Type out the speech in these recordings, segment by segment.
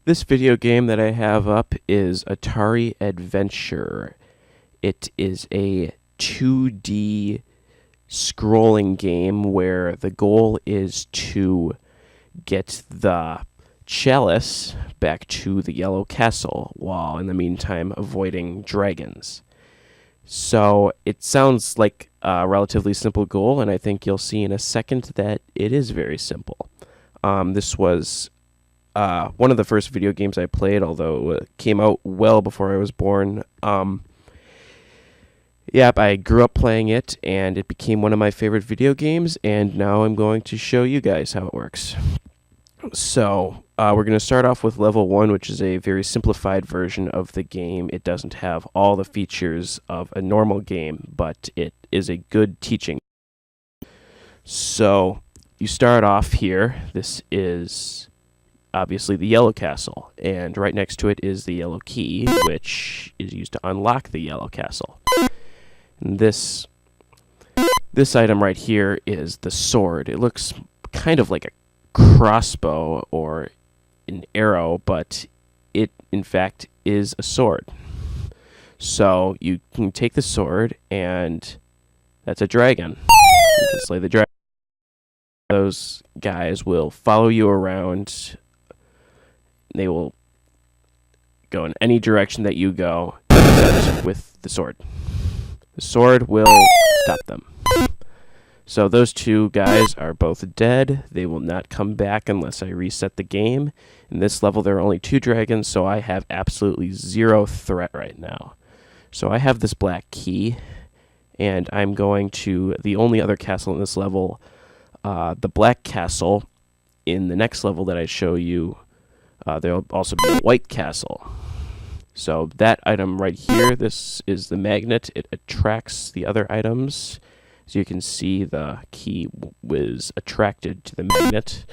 This video game that I have up is Atari Adventure. It is a 2D scrolling game where the goal is to get the chalice back to the Yellow Castle, while in the meantime avoiding dragons. So it sounds like a relatively simple goal, and I think you'll see in a second that it is very simple. This was one of the first video games I played, although it came out well before I was born. Yep, I grew up playing it, and it became one of my favorite video games, and now I'm going to show you guys how it works. So, we're going to start off with level 1, which is a very simplified version of the game. It doesn't have all the features of a normal game, but it is a good teaching. So, you start off here. This is obviously the Yellow Castle, and right next to it is the yellow key, which is used to unlock the Yellow Castle. And this item right here is the sword. It looks kind of like a crossbow or an arrow, but it in fact is a sword. So you can take the sword, and that's a dragon. You can slay the dragon. Those guys will follow you around. They will go in any direction that you go, except with the sword. The sword will stop them. So those two guys are both dead. They will not come back unless I reset the game. In this level, there are only 2 dragons, so I have absolutely 0 threat right now. So I have this black key, and I'm going to the only other castle in this level, the Black Castle. In the next level that I show you, there will also be a White Castle. So that item right here, this is the magnet. It attracts the other items. As you can see, the key was attracted to the magnet.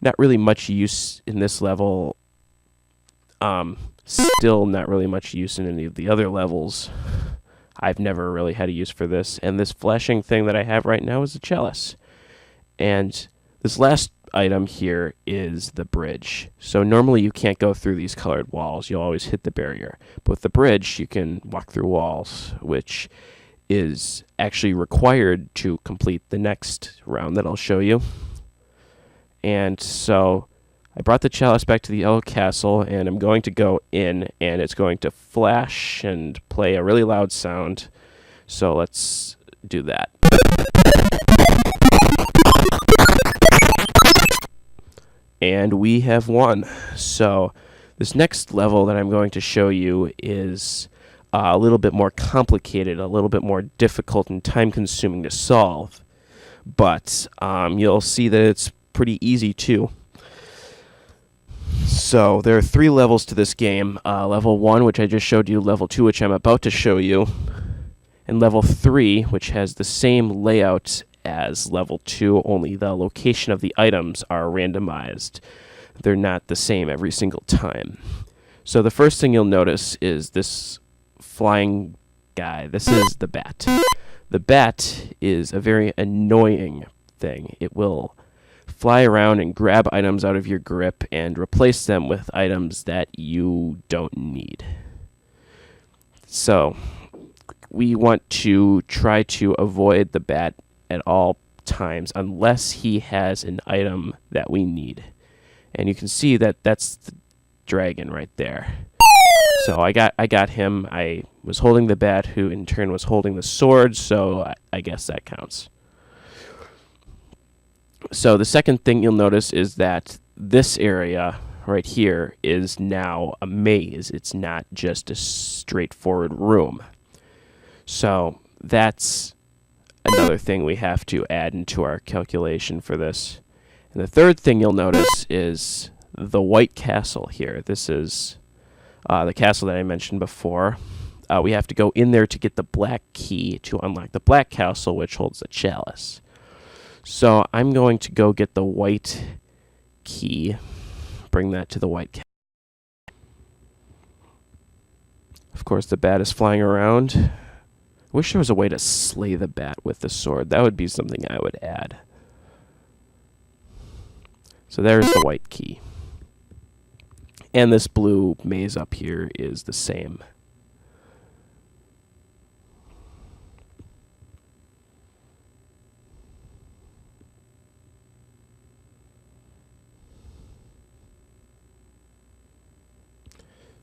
Not really much use in this level. Still not really much use in any of the other levels. I've never really had a use for this. And this flashing thing that I have right now is a chalice. And this last item here is the bridge. So normally you can't go through these colored walls. You'll always hit the barrier. But with the bridge, you can walk through walls, which is actually required to complete the next round that I'll show you. And so I brought the chalice back to the Yellow Castle, and I'm going to go in, and it's going to flash and play a really loud sound. So let's do that. And we have won. So this next level that I'm going to show you is a little bit more complicated, a little bit more difficult and time-consuming to solve. But you'll see that it's pretty easy too. So there are 3 levels to this game. Level 1, which I just showed you, level 2, which I'm about to show you, and level 3, which has the same layout as level 2, only the location of the items are randomized. They're not the same every single time. So the first thing you'll notice is this flying guy. This is the bat. The bat is a very annoying thing. It will fly around and grab items out of your grip and replace them with items that you don't need. So we want to try to avoid the bat at all times unless he has an item that we need. And you can see that that's the dragon right there. So I got him. I was holding the bat, who in turn was holding the sword, so I guess that counts. So the second thing you'll notice is that this area right here is now a maze. It's not just a straightforward room. So that's another thing we have to add into our calculation for this. And the third thing you'll notice is the White Castle here. This is the castle that I mentioned before. We have to go in there to get the black key to unlock the Black Castle, which holds the chalice. So I'm going to go get the white key, bring that to the White Castle. Of course, the bat is flying around. I wish there was a way to slay the bat with the sword. That would be something I would add. So there's the white key. And this blue maze up here is the same.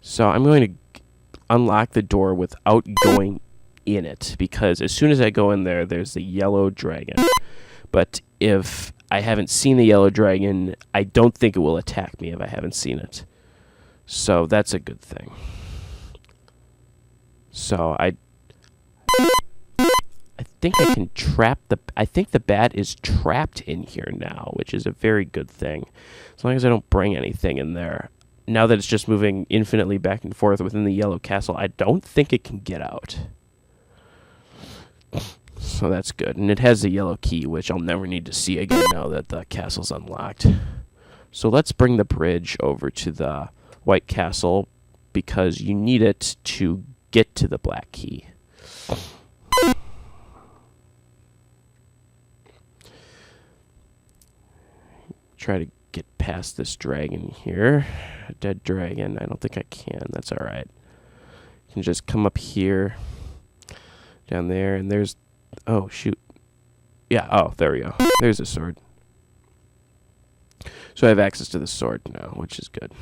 So I'm going to unlock the door without going in it, because as soon as I go in there, there's the yellow dragon. But if I haven't seen the yellow dragon, I don't think it will attack me if I haven't seen it. So that's a good thing. So I think I can trap I think the bat is trapped in here now, which is a very good thing. As long as I don't bring anything in there. Now that it's just moving infinitely back and forth within the yellow castle, I don't think it can get out. So that's good. And it has the yellow key, which I'll never need to see again now that the castle's unlocked. So let's bring the bridge over to the white castle, because you need it to get to the black key. Try to get past this dragon here. A dead dragon. I don't think I can. That's alright. You can just come up here, down there, and there's... Oh, shoot. Yeah, oh, there we go. There's a sword. So I have access to the sword now, which is good.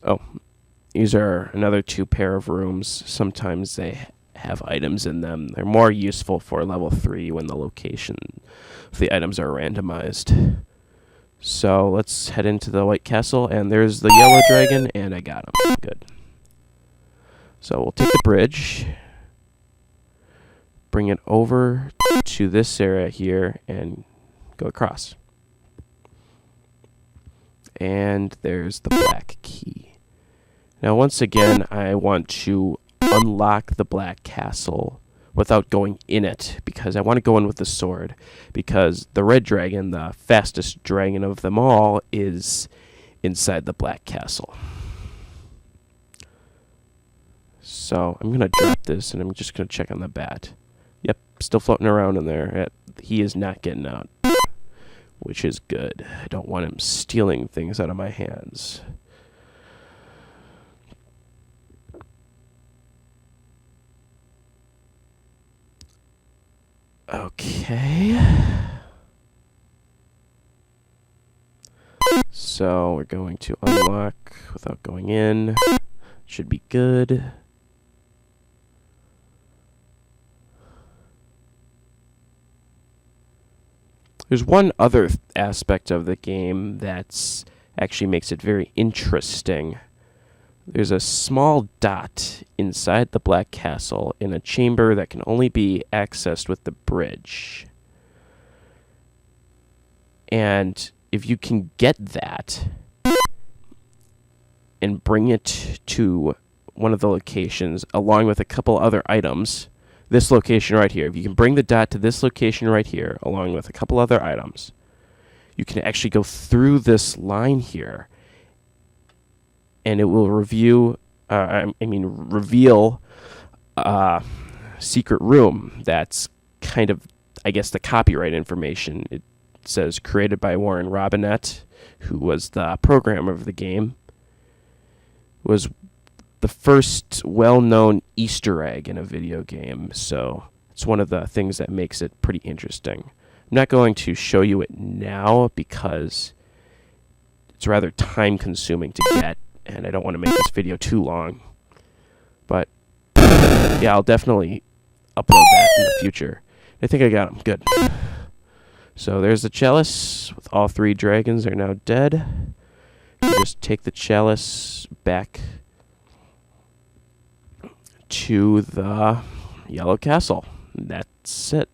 Oh, these are another 2 pair of rooms. Sometimes they have items in them. They're more useful for level 3 when the location of the items are randomized. So let's head into the White Castle, and there's the yellow dragon, and I got him. Good. So we'll take the bridge, bring it over to this area here, and go across. And there's the black key. Now once again, I want to unlock the black castle without going in it, because I want to go in with the sword, because the red dragon, the fastest dragon of them all, is inside the black castle. So I'm going to drop this, and I'm just going to check on the bat. Yep, still floating around in there. He is not getting out, which is good. I don't want him stealing things out of my hands. Okay. So we're going to unlock without going in. Should be good. There's one other aspect of the game that's actually makes it very interesting. There's a small dot inside the Black Castle in a chamber that can only be accessed with the bridge. And if you can get that and bring it to one of the locations along with a couple other items, this location right here, if you can bring the dot to this location right here along with a couple other items, you can actually go through this line here, and it will reveal a secret room that's kind of, I guess, the copyright information. It says created by Warren Robinett, who was the programmer of the game. It was the first well-known Easter egg in a video game, so it's one of the things that makes it pretty interesting. I'm not going to show you it now because it's rather time-consuming to get, and I don't want to make this video too long. But yeah, I'll definitely upload that in the future. I think I got him. Good. So there's the chalice with all 3 dragons are now dead. You just take the chalice back to the Yellow Castle. That's it.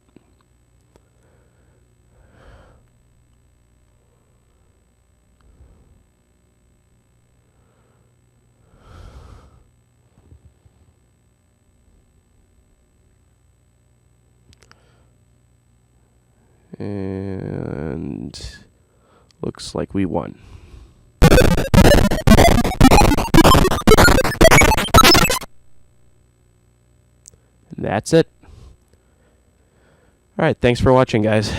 And looks like we won. And that's it. All right, thanks for watching, guys.